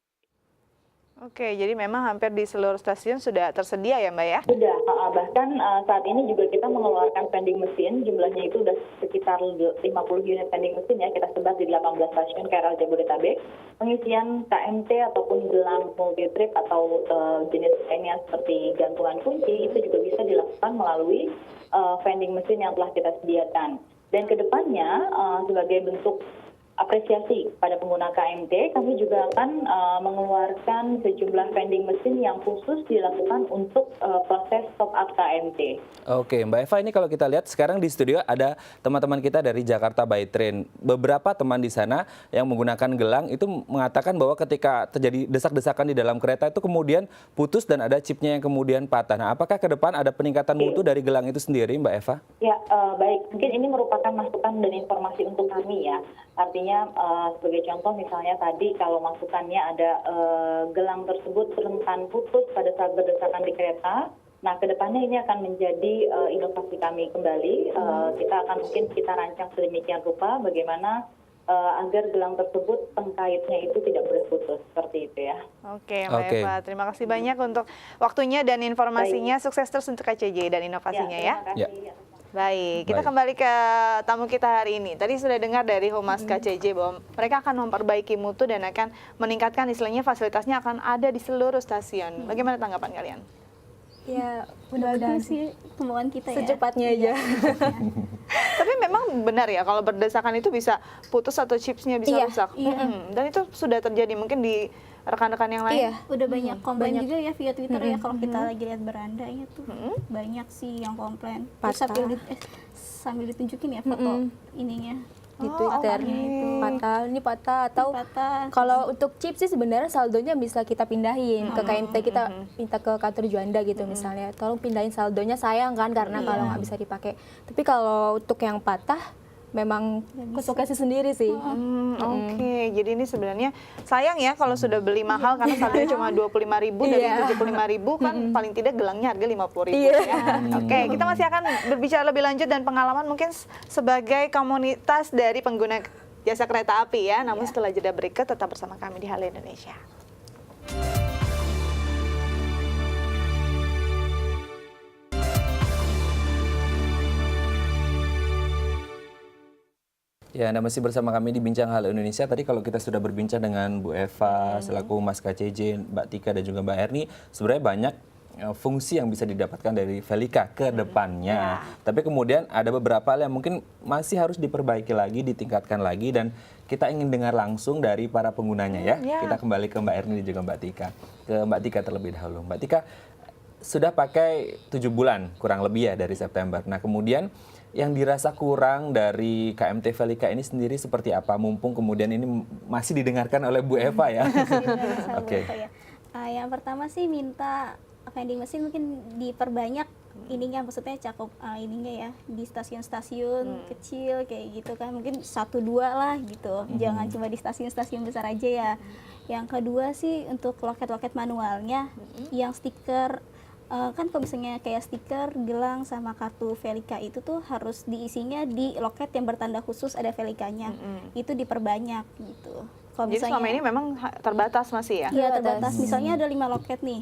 Speaker 1: Oke, jadi memang hampir di seluruh stasiun sudah tersedia ya Mbak ya?
Speaker 14: Sudah, bahkan saat ini juga kita mengeluarkan vending mesin, jumlahnya itu sudah sekitar 50 unit vending mesin ya, kita sebar di 18 stasiun KRL Jabodetabek. Pengisian KMT ataupun gelang multitrip atau jenis lainnya seperti gantungan kunci, itu juga bisa dilakukan melalui vending mesin yang telah kita sediakan. Dan kedepannya sebagai bentuk apresiasi pada pengguna KMT, kami juga akan mengeluarkan sejumlah vending machine yang khusus dilakukan untuk proses top up KMT.
Speaker 2: Oke, Mbak Eva, ini kalau kita lihat sekarang di studio ada teman-teman kita dari Jakarta by Train. Beberapa teman di sana yang menggunakan gelang itu mengatakan bahwa ketika terjadi desak-desakan di dalam kereta itu kemudian putus dan ada chipnya yang kemudian patah. Nah, apakah ke depan ada peningkatan mutu dari gelang itu sendiri, Mbak Eva?
Speaker 14: Ya, baik. Mungkin ini merupakan masukan dan informasi untuk kami ya. Artinya sebagai contoh misalnya tadi kalau masukannya ada gelang tersebut rentan putus pada saat berdesakan di kereta. Nah, kedepannya ini akan menjadi inovasi kami kembali. Kita akan mungkin kita rancang sedemikian rupa bagaimana agar gelang tersebut pengkaitnya itu tidak boleh putus, seperti itu ya.
Speaker 1: Oke, Mbak Eva, terima kasih banyak untuk waktunya dan informasinya. Sukses terus untuk KCJ dan inovasinya ya.
Speaker 14: Terima kasih.
Speaker 1: Baik, kita kembali ke tamu kita hari ini. Tadi sudah dengar dari Humas KCJ bahwa mereka akan memperbaiki mutu dan akan meningkatkan, istilahnya fasilitasnya akan ada di seluruh stasiun. Bagaimana tanggapan kalian?
Speaker 12: Ya, mudah-mudahan sih
Speaker 13: kemauan kita ya.
Speaker 12: secepatnya aja.
Speaker 1: Tapi memang benar ya kalau berdesakan itu bisa putus atau chipsnya bisa rusak. Dan itu sudah terjadi mungkin di rekan-rekan yang lain.
Speaker 13: Udah banyak komplain juga ya via Twitter ya, kalau kita lagi lihat beranda itu banyak sih yang komplain. Terus sambil ditunjukin ya foto ininya
Speaker 12: di Twitter patah, ini patah atau kalau untuk chip sih sebenarnya saldonya bisa kita pindahin ke KMT, kita minta ke kantor Juanda gitu misalnya, tolong pindahin saldonya, sayang kan karena kalau nggak bisa dipakai. Tapi kalau untuk yang patah memang konsekuensi sendiri sih.
Speaker 1: Oke, jadi ini sebenarnya sayang ya kalau sudah beli mahal karena saldonya cuma 25.000 dari 75.000 kan paling tidak gelangnya harga 50.000 ya. Oke, kita masih akan berbicara lebih lanjut dan pengalaman mungkin sebagai komunitas dari pengguna jasa kereta api ya. Namun setelah jeda berikut tetap bersama kami di Halo Indonesia.
Speaker 2: Ya, Anda masih bersama kami di Bincang Halo Indonesia. Tadi kalau kita sudah berbincang dengan Bu Eva, selaku Mas KCJ, Mbak Tika dan juga Mbak Erni, sebenarnya banyak fungsi yang bisa didapatkan dari Velika ke depannya. Tapi kemudian ada beberapa hal yang mungkin masih harus diperbaiki lagi, ditingkatkan lagi, dan kita ingin dengar langsung dari para penggunanya ya. Kita kembali ke Mbak Erni dan juga Mbak Tika. Ke Mbak Tika terlebih dahulu. Mbak Tika sudah pakai 7 bulan kurang lebih ya dari September. Nah, kemudian yang dirasa kurang dari KMT Velika ini sendiri seperti apa? Mumpung kemudian ini masih didengarkan oleh Bu Eva ya.
Speaker 13: Oke. Yang pertama sih minta vending machine mungkin diperbanyak ininya, maksudnya cakup ininya ya di stasiun-stasiun kecil kayak gitu kan, mungkin 1-2 lah gitu. Jangan cuma di stasiun-stasiun besar aja ya. Yang kedua sih untuk loket-loket manualnya yang stiker kan kalau misalnya kayak stiker, gelang sama kartu Velika itu tuh harus diisinya di loket yang bertanda khusus ada Velikanya. Itu diperbanyak gitu. Kalau
Speaker 1: jadi selama ini memang terbatas masih ya?
Speaker 13: Iya, terbatas. Misalnya ada 5 loket nih.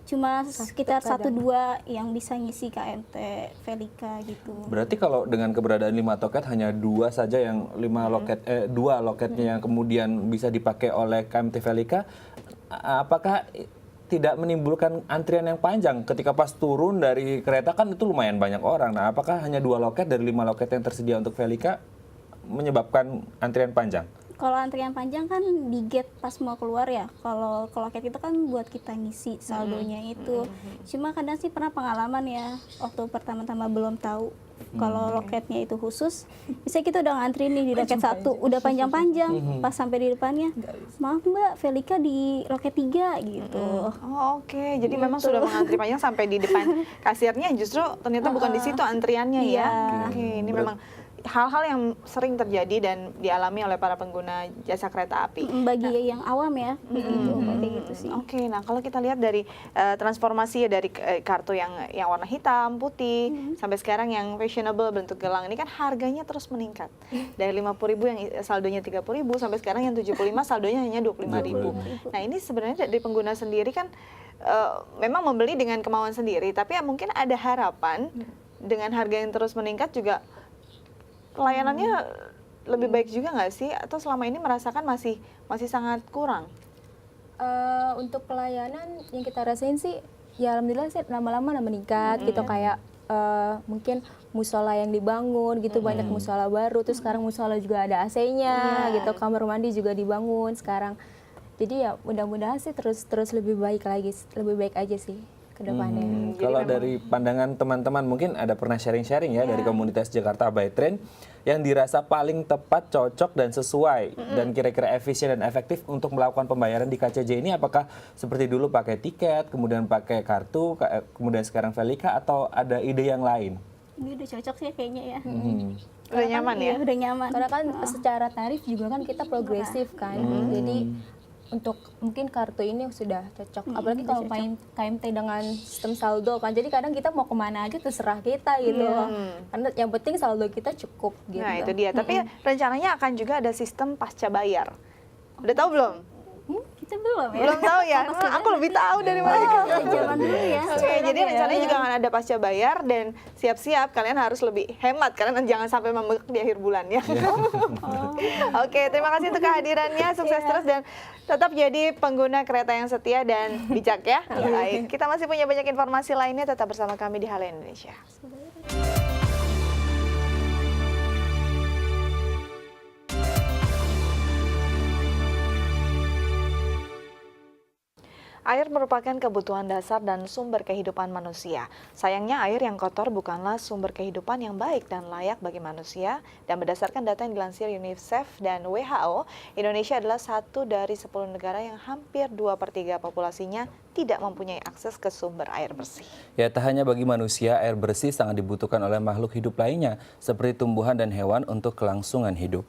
Speaker 13: Cuma sekitar 1-2 yang bisa ngisi KMT Velika gitu.
Speaker 2: Berarti kalau dengan keberadaan 5 loket hanya 2 saja yang 2 loketnya yang kemudian bisa dipakai oleh KMT Velika, apakah tidak menimbulkan antrian yang panjang ketika pas turun dari kereta kan itu lumayan banyak orang. Nah, apakah hanya 2 loket dari 5 loket yang tersedia untuk Velika menyebabkan antrian panjang?
Speaker 13: Kalau antrian panjang kan di gate pas mau keluar ya. Kalau ke loket itu kan buat kita ngisi saldonya itu. Cuma kadang sih pernah pengalaman ya waktu pertama-tama belum tahu kalau loketnya itu khusus. Misalnya kita udah ngantri nih di loket 1, udah panjang-panjang, pas sampai di depannya, maaf Mbak, Velika di loket 3 gitu.
Speaker 1: Oke, jadi memang sudah mengantri panjang sampai di depan kasirnya, justru ternyata bukan di situ antriannya ya. Oke, ini memang hal-hal yang sering terjadi dan dialami oleh para pengguna jasa kereta api.
Speaker 13: Bagi yang awam ya, kayak gitu sih.
Speaker 1: Oke, nah kalau kita lihat dari transformasi ya dari kartu yang warna hitam, putih, sampai sekarang yang fashionable bentuk gelang ini kan harganya terus meningkat. Dari 50.000 yang saldonya 30.000 sampai sekarang yang 75 saldonya hanya 25.000. Nah ini sebenarnya dari pengguna sendiri kan memang membeli dengan kemauan sendiri, tapi ya mungkin ada harapan dengan harga yang terus meningkat juga pelayanannya lebih baik juga nggak sih? Atau selama ini merasakan masih sangat kurang?
Speaker 12: Untuk pelayanan yang kita rasain sih, ya alhamdulillah sih lama-lama meningkat gitu, kayak mungkin musola yang dibangun gitu, banyak musola baru, terus sekarang musola juga ada AC-nya gitu, kamar mandi juga dibangun sekarang. Jadi ya mudah-mudahan sih terus lebih baik aja sih ke depannya.
Speaker 2: Kalau dari pandangan teman-teman mungkin ada pernah sharing-sharing ya dari komunitas Jakarta by Train yang dirasa paling tepat, cocok dan sesuai dan kira-kira efisien dan efektif untuk melakukan pembayaran di KCJ ini, apakah seperti dulu pakai tiket, kemudian pakai kartu, kemudian sekarang Velika, atau ada ide yang lain?
Speaker 13: Ini udah cocok sih kayaknya ya.
Speaker 1: Udah nyaman ya?
Speaker 13: Udah nyaman.
Speaker 12: Karena kan secara tarif juga kan kita progresif kan, jadi untuk mungkin kartu ini sudah cocok, apalagi kalau main KMT dengan sistem saldo kan, jadi kadang kita mau kemana aja terserah kita gitu loh, karena yang penting saldo kita cukup gitu.
Speaker 1: Nah itu dia, tapi rencananya akan juga ada sistem pasca bayar. Udah tahu belum?
Speaker 13: Kita belum ya.
Speaker 1: Belum tahu ya. Aku lebih tahu dari mereka.
Speaker 13: Zaman dulu ya.
Speaker 1: Oke, jadi rencananya juga akan ada pasca bayar, dan siap-siap kalian harus lebih hemat karena jangan sampai membengkak di akhir bulan ya. Oke, terima kasih untuk kehadirannya, sukses terus dan tetap jadi pengguna kereta yang setia dan bijak ya. Baik, kita masih punya banyak informasi lainnya, tetap bersama kami di Halo Indonesia. Air merupakan kebutuhan dasar dan sumber kehidupan manusia. Sayangnya air yang kotor bukanlah sumber kehidupan yang baik dan layak bagi manusia. Dan berdasarkan data yang dilansir UNICEF dan WHO, Indonesia adalah satu dari 10 negara yang hampir 2/3 populasinya tidak mempunyai akses ke sumber air bersih.
Speaker 2: Ya, tak hanya bagi manusia, air bersih sangat dibutuhkan oleh makhluk hidup lainnya, seperti tumbuhan dan hewan untuk kelangsungan hidup.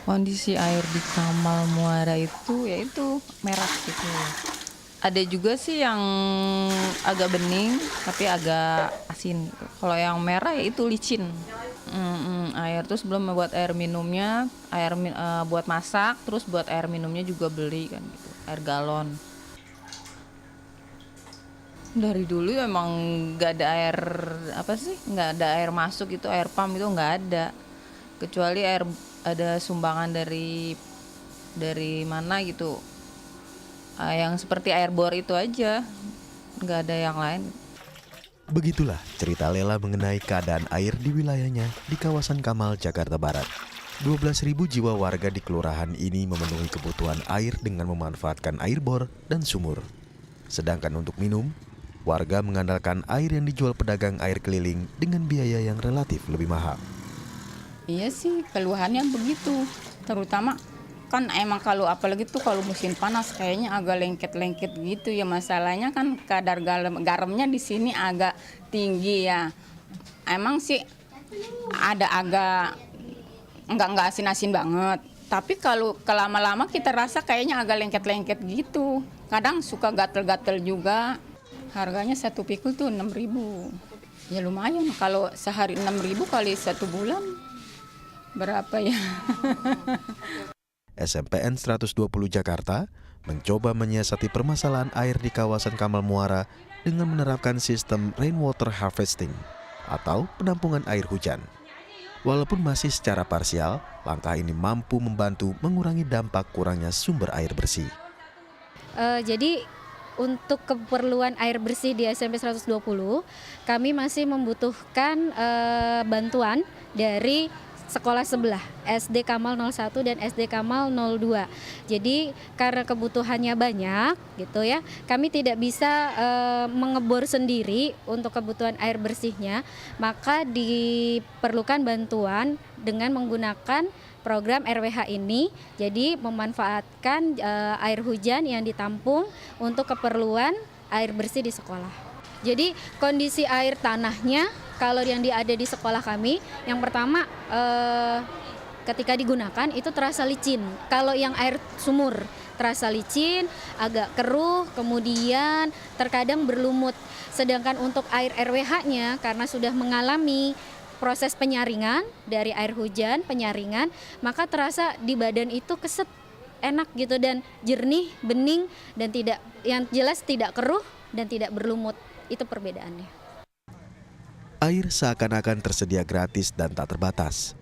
Speaker 15: Kondisi air di Kamal Muara itu yaitu merah gitu. Ada juga sih yang agak bening tapi agak asin. Kalau yang merah ya itu licin. Air terus belum buat air minumnya, buat masak, terus buat air minumnya juga beli kan gitu, air galon. Dari dulu emang nggak ada air nggak ada air masuk itu, air pump itu nggak ada, kecuali ada sumbangan dari mana gitu, yang seperti air bor itu aja, nggak ada yang lain.
Speaker 16: Begitulah cerita Lela mengenai keadaan air di wilayahnya di kawasan Kamal, Jakarta Barat. 12.000 jiwa warga di kelurahan ini memenuhi kebutuhan air dengan memanfaatkan air bor dan sumur. Sedangkan untuk minum, warga mengandalkan air yang dijual pedagang air keliling dengan biaya yang relatif lebih mahal.
Speaker 17: Iya sih, keluhannya begitu. Terutama kan emang kalau apalagi tuh kalau musim panas kayaknya agak lengket-lengket gitu ya, masalahnya kan kadar garamnya di sini agak tinggi ya. Emang sih ada agak enggak asin-asin banget. Tapi kalau kelama-lama kita rasa kayaknya agak lengket-lengket gitu. Kadang suka gatel-gatel juga. Harganya 1 pikul tuh 6.000. Ya lumayan, kalau sehari 6.000 kali 1 bulan berapa ya?
Speaker 16: SMPN 120 Jakarta mencoba menyiasati permasalahan air di kawasan Kamal Muara dengan menerapkan sistem rainwater harvesting atau penampungan air hujan. Walaupun masih secara parsial, langkah ini mampu membantu mengurangi dampak kurangnya sumber air bersih.
Speaker 18: Jadi untuk keperluan air bersih di SMP 120, kami masih membutuhkan bantuan dari sekolah sebelah, SD Kamal 01 dan SD Kamal 02. Jadi karena kebutuhannya banyak gitu ya, kami tidak bisa mengebor sendiri untuk kebutuhan air bersihnya, maka diperlukan bantuan dengan menggunakan program RWH ini. Jadi memanfaatkan air hujan yang ditampung untuk keperluan air bersih di sekolah. Jadi kondisi air tanahnya kalau yang ada di sekolah kami, yang pertama ketika digunakan itu terasa licin. Kalau yang air sumur terasa licin, agak keruh, kemudian terkadang berlumut. Sedangkan untuk air RWH-nya karena sudah mengalami proses penyaringan dari air hujan, penyaringan, maka terasa di badan itu keset, enak gitu dan jernih, bening dan tidak, yang jelas tidak keruh dan tidak berlumut. Itu perbedaannya.
Speaker 16: Air seakan-akan tersedia gratis dan tak terbatas.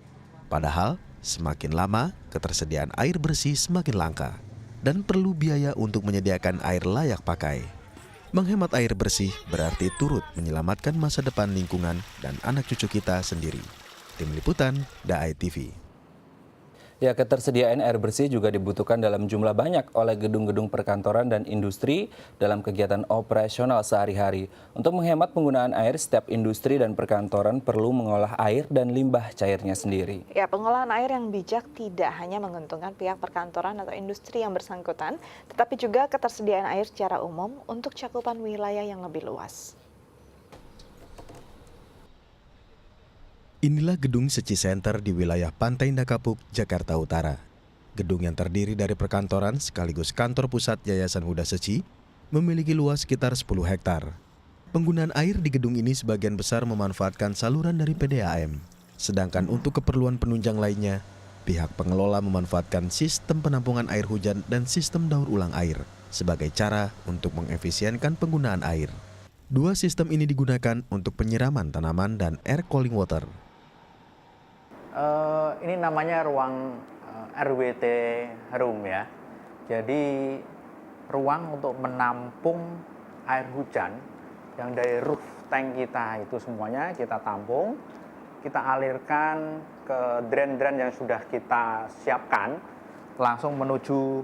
Speaker 16: Padahal semakin lama ketersediaan air bersih semakin langka dan perlu biaya untuk menyediakan air layak pakai. Menghemat air bersih berarti turut menyelamatkan masa depan lingkungan dan anak cucu kita sendiri. Tim Liputan, DAI TV.
Speaker 2: Ya, ketersediaan air bersih juga dibutuhkan dalam jumlah banyak oleh gedung-gedung perkantoran dan industri dalam kegiatan operasional sehari-hari. Untuk menghemat penggunaan air, setiap industri dan perkantoran perlu mengolah air dan limbah cairnya sendiri.
Speaker 1: Ya, pengolahan air yang bijak tidak hanya menguntungkan pihak perkantoran atau industri yang bersangkutan, tetapi juga ketersediaan air secara umum untuk cakupan wilayah yang lebih luas.
Speaker 16: Inilah gedung Seci Center di wilayah Pantai Indah Kapuk, Jakarta Utara. Gedung yang terdiri dari perkantoran sekaligus kantor pusat Yayasan Huda Seci memiliki luas sekitar 10 hektar. Penggunaan air di gedung ini sebagian besar memanfaatkan saluran dari PDAM. Sedangkan untuk keperluan penunjang lainnya, pihak pengelola memanfaatkan sistem penampungan air hujan dan sistem daur ulang air sebagai cara untuk mengefisienkan penggunaan air. Dua sistem ini digunakan untuk penyiraman tanaman dan air cooling water.
Speaker 19: Ini namanya ruang RWT room ya. Jadi ruang untuk menampung air hujan yang dari roof tank kita itu semuanya kita tampung, kita alirkan ke drain-drain yang sudah kita siapkan langsung menuju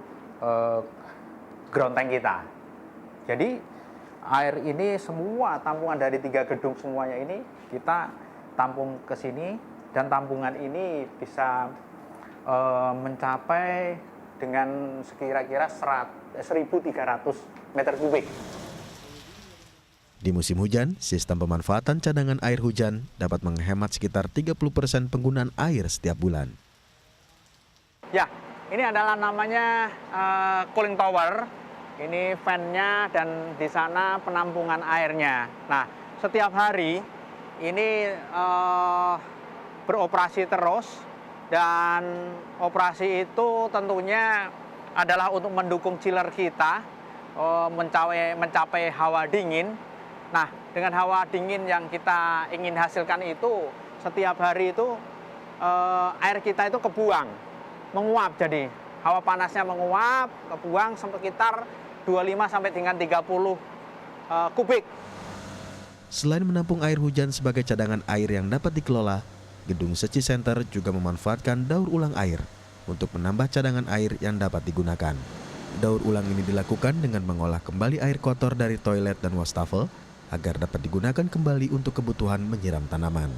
Speaker 19: ground tank kita. Jadi air ini semua tampungan dari 3 gedung semuanya ini kita tampung ke sini. Dan tampungan ini bisa mencapai dengan sekira-kira 1.300 meter kubik.
Speaker 16: Di musim hujan, sistem pemanfaatan cadangan air hujan dapat menghemat sekitar 30% penggunaan air setiap bulan.
Speaker 19: Ya, ini adalah namanya cooling tower. Ini fan-nya dan di sana penampungan airnya. Nah, setiap hari ini beroperasi terus dan operasi itu tentunya adalah untuk mendukung chiller kita mencapai hawa dingin. Nah, dengan hawa dingin yang kita ingin hasilkan itu setiap hari itu air kita itu kebuang, menguap, jadi hawa panasnya menguap, kebuang sekitar 25 sampai dengan 30 kubik.
Speaker 16: Selain menampung air hujan sebagai cadangan air yang dapat dikelola, Gedung Seci Center juga memanfaatkan daur ulang air untuk menambah cadangan air yang dapat digunakan. Daur ulang ini dilakukan dengan mengolah kembali air kotor dari toilet dan wastafel agar dapat digunakan kembali untuk kebutuhan menyiram tanaman.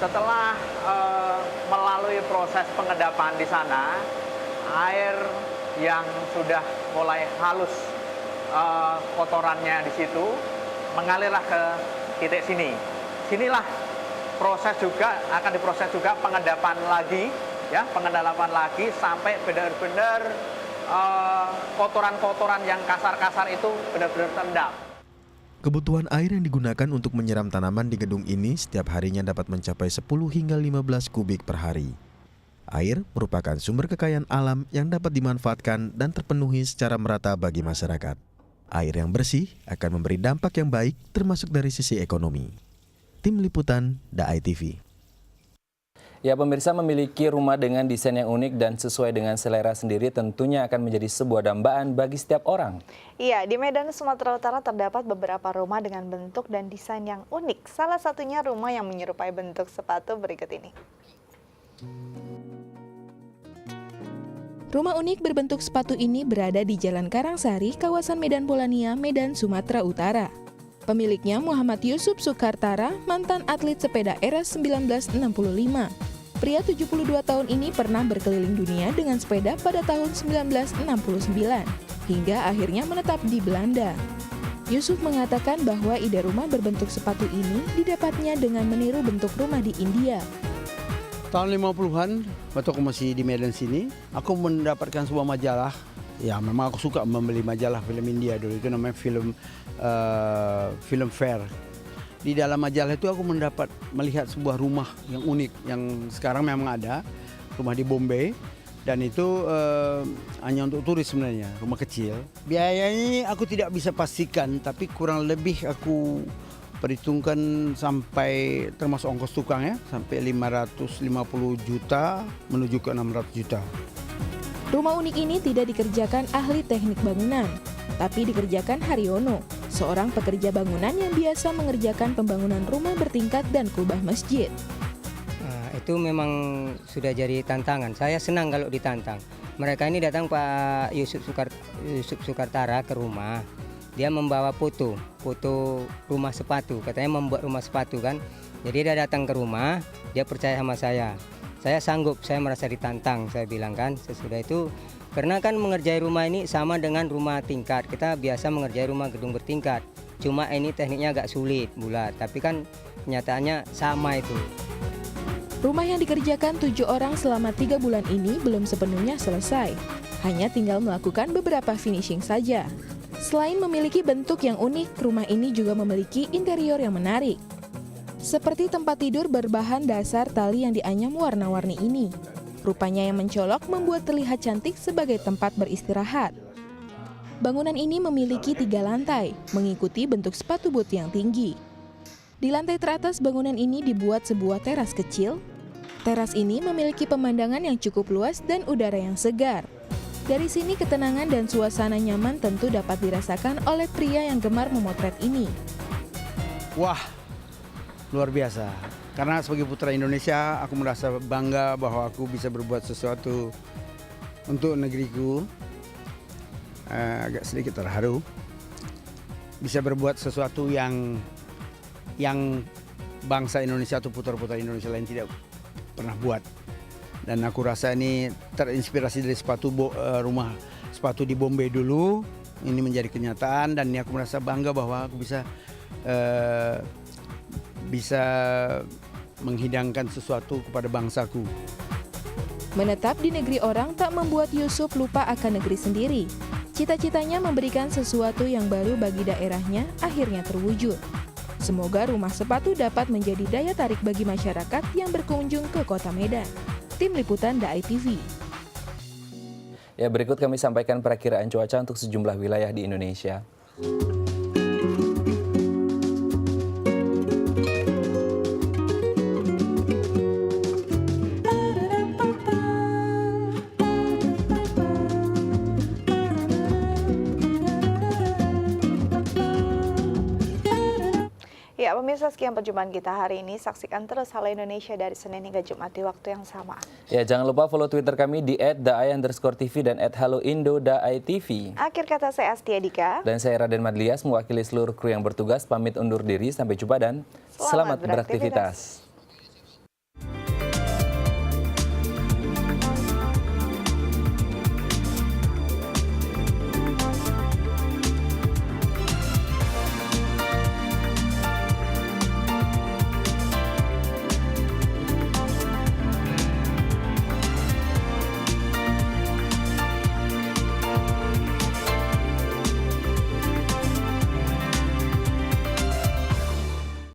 Speaker 19: Setelah melalui proses pengedapan di sana, air yang sudah mulai halus kotorannya di situ mengalirlah ke titik sini. Sinilah akan diproses juga pengendapan lagi, ya, pengendapan lagi sampai benar-benar kotoran-kotoran yang kasar-kasar itu benar-benar terendam.
Speaker 16: Kebutuhan air yang digunakan untuk menyiram tanaman di gedung ini setiap harinya dapat mencapai 10 hingga 15 kubik per hari. Air merupakan sumber kekayaan alam yang dapat dimanfaatkan dan terpenuhi secara merata bagi masyarakat. Air yang bersih akan memberi dampak yang baik termasuk dari sisi ekonomi. Tim Liputan, DAI TV.
Speaker 2: Ya, pemirsa, memiliki rumah dengan desain yang unik dan sesuai dengan selera sendiri tentunya akan menjadi sebuah dambaan bagi setiap orang.
Speaker 1: Iya, di Medan, Sumatera Utara terdapat beberapa rumah dengan bentuk dan desain yang unik. Salah satunya rumah yang menyerupai bentuk sepatu berikut ini.
Speaker 9: Rumah unik berbentuk sepatu ini berada di Jalan Karangsari, kawasan Medan Polania, Medan, Sumatera Utara. Pemiliknya Muhammad Yusuf Sukartara, mantan atlet sepeda era 1965. Pria 72 tahun ini pernah berkeliling dunia dengan sepeda pada tahun 1969, hingga akhirnya menetap di Belanda. Yusuf mengatakan bahwa ide rumah berbentuk sepatu ini didapatnya dengan meniru bentuk rumah di India.
Speaker 20: Tahun 50-an, waktu aku masih di Medan sini, aku mendapatkan sebuah majalah. Ya, memang aku suka membeli majalah film India dulu, itu namanya Film Fair. Di dalam majalah itu aku melihat sebuah rumah yang unik, yang sekarang memang ada, rumah di Bombay, dan itu hanya untuk turis sebenarnya, rumah kecil. Biayanya aku tidak bisa pastikan, tapi kurang lebih aku perhitungkan sampai termasuk ongkos tukang ya, sampai 550 juta menuju ke 600 juta.
Speaker 9: Rumah unik ini tidak dikerjakan ahli teknik bangunan. tapi dikerjakan Haryono, seorang pekerja bangunan yang biasa mengerjakan pembangunan rumah bertingkat dan kubah masjid.
Speaker 21: Itu memang sudah jadi tantangan. Saya senang kalau ditantang. Mereka ini datang Pak Yusuf Sukartara ke rumah. Dia membawa foto rumah sepatu. Katanya membuat rumah sepatu kan. Jadi dia datang ke rumah, dia percaya sama saya. Saya sanggup, saya merasa ditantang, saya bilang kan. Sesudah itu, karena kan mengerjai rumah ini sama dengan rumah tingkat. Kita biasa mengerjai rumah gedung bertingkat. Cuma ini tekniknya agak sulit, bulat. Tapi kan kenyataannya sama itu.
Speaker 9: Rumah yang dikerjakan 7 orang selama 3 bulan ini belum sepenuhnya selesai. Hanya tinggal melakukan beberapa finishing saja. Selain memiliki bentuk yang unik, rumah ini juga memiliki interior yang menarik. Seperti tempat tidur berbahan dasar tali yang dianyam warna-warni ini. Rupanya yang mencolok membuat terlihat cantik sebagai tempat beristirahat. Bangunan ini memiliki 3 lantai, mengikuti bentuk sepatu boot yang tinggi. Di lantai teratas bangunan ini dibuat sebuah teras kecil. Teras ini memiliki pemandangan yang cukup luas dan udara yang segar. Dari sini ketenangan dan suasana nyaman tentu dapat dirasakan oleh pria yang gemar memotret ini.
Speaker 20: Wah, luar biasa. Karena sebagai putra Indonesia, aku merasa bangga bahwa aku bisa berbuat sesuatu untuk negeriku. Agak sedikit terharu. Bisa berbuat sesuatu yang bangsa Indonesia atau putra-putra Indonesia lain tidak pernah buat. Dan aku rasa ini terinspirasi dari rumah sepatu di Bombay dulu. Ini menjadi kenyataan dan ini aku merasa bangga bahwa aku bisa menghidangkan sesuatu kepada bangsaku.
Speaker 9: Menetap di negeri orang tak membuat Yusuf lupa akan negeri sendiri. Cita-citanya memberikan sesuatu yang baru bagi daerahnya akhirnya terwujud. Semoga rumah sepatu dapat menjadi daya tarik bagi masyarakat yang berkunjung ke Kota Medan. Tim Liputan DAI TV.
Speaker 2: Ya, berikut kami sampaikan perakiraan cuaca untuk sejumlah wilayah di Indonesia.
Speaker 1: Ya, pemirsa, sekian perjumpaan kita hari ini. Saksikan terus Halo Indonesia dari Senin hingga Jumat di waktu yang sama.
Speaker 2: Ya, jangan lupa follow Twitter kami di @daai_tv dan @haloindo_daai_tv.
Speaker 1: Akhir kata saya Astia Dika.
Speaker 2: Dan saya Raden Madlias mewakili seluruh kru yang bertugas pamit undur diri. Sampai jumpa dan selamat beraktivitas.